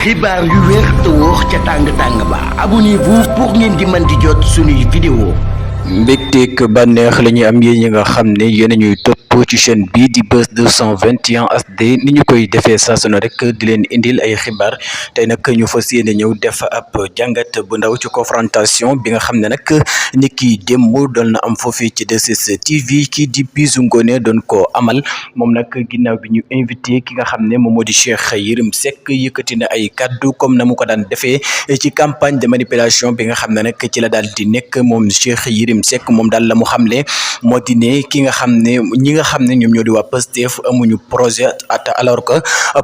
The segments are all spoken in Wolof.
xibaar yu wér te wóor ca tàng ba abonnez-vous pour ngeen di mën di jot suñuy vidéo. mbégteeg bànneex la ñuy am yéen ñi nga xam ne yéen a ñuy topp ci chaîne bii di Buzz 221 HD ni ñu koy defee saa su ne rek di leen indil ay xibaar tey nag ñu fas yéene ñëw def ab jàngat bu ndaw ci confrontation bi nga xam ne nag ni ki démb doon na am foofii ci 2STV kii di Bijou Ngoné doon ko amal moom nag ginnaaw bi ñu invité ki nga xam ne moom moo di Cheikh Yérim Seck yëkkati na ay kaddu comme na mu ko daan defee ci campagne de manipulation bi nga xam ne nag ci la daal di nekk moom Cheikh Yérim Seck moom daal la mu xamle moo di ne ki nga xam ne ñi nga xam ne ñoom ñoo di waa Pastef amuñu projet alors que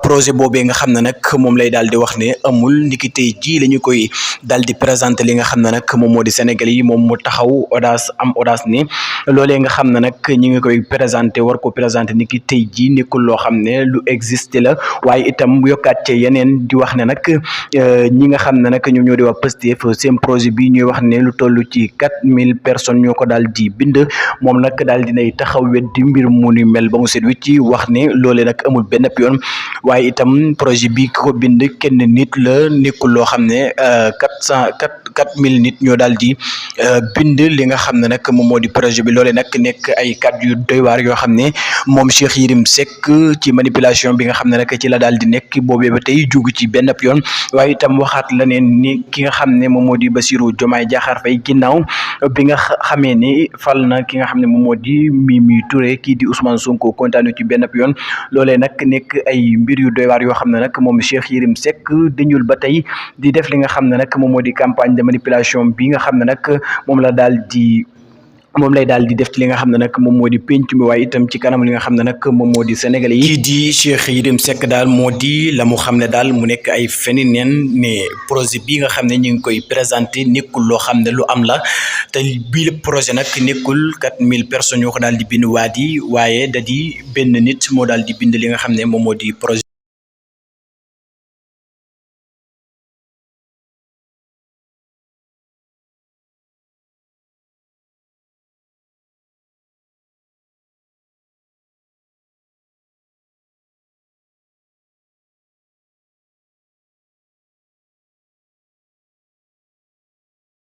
projet boobee nga xam ne nag moom lay daal di wax ne amul niki tey jii la ñu koy daal di présenter li nga xam ne nag moom moo di Sénégal yi moom mu taxaw audace am audace ne loolee nga xam ne nag ñi ngi koy présenter war ko présenter niki tey jii nekkul loo xam ne lu existe la waaye itam yokkaat ci yeneen di wax ne nag ñi nga xam ne nag ñoom ñoo di waa Pastef seen projet bi ñuy wax ne lu toll ci 4000 personnes ñoo ko daal di bind moom nag daal dinay taxaw weddi mbir mu ni mel ba mu set wicc wax ne loolee nag amul benn yoon waaye itam projet bi ki ko bind kenn nit la nekkul loo xam ne 4000 nit ñoo daal di bind li nga xam ne nag moom moo di projet bi loolee nag nekk ay kàddu yu doy waar yoo xam ne moom Cheikh Yérim Seck ci manipulation bi nga xam ne nag ci la daal di nekk boobee ba tey jugu ci benn yoon waaye itam waxaat la ne ni ki nga xam ne moom moo di Bassirou Diomaye Diakhar Faye ginnaaw bi nga xamee ni fal na ki nga xam ne moom moo di Mimi Touré kii di Ousmane Sonko kontaanu ci benn yoon loolee nag nekk ay mbir yu doy waar yoo xam ne nag moom Cheikh Yérim Seck dañul ba tey di def li nga xam ne nag moom moo di campagne de manipulation bi nga xam ne nag moom lay daal di def ci li nga xam ne nag moom moo di penc mi waaye itam ci kanam li nga xam ne nag moom moo di sénégalais yi kii di Cheikh Yérim Seck daal moo di la mu xam ne daal mu nekk ay feni neen ne projet bi nga xam ne ñu ngi koy présenté nekkul loo xam ne lu am la te bii le projet nag nekkul 4000 personnes ñoo ko daal di bind waat yi waaye da di benn nit moo daal di bind li nga xam ne moom moo di projet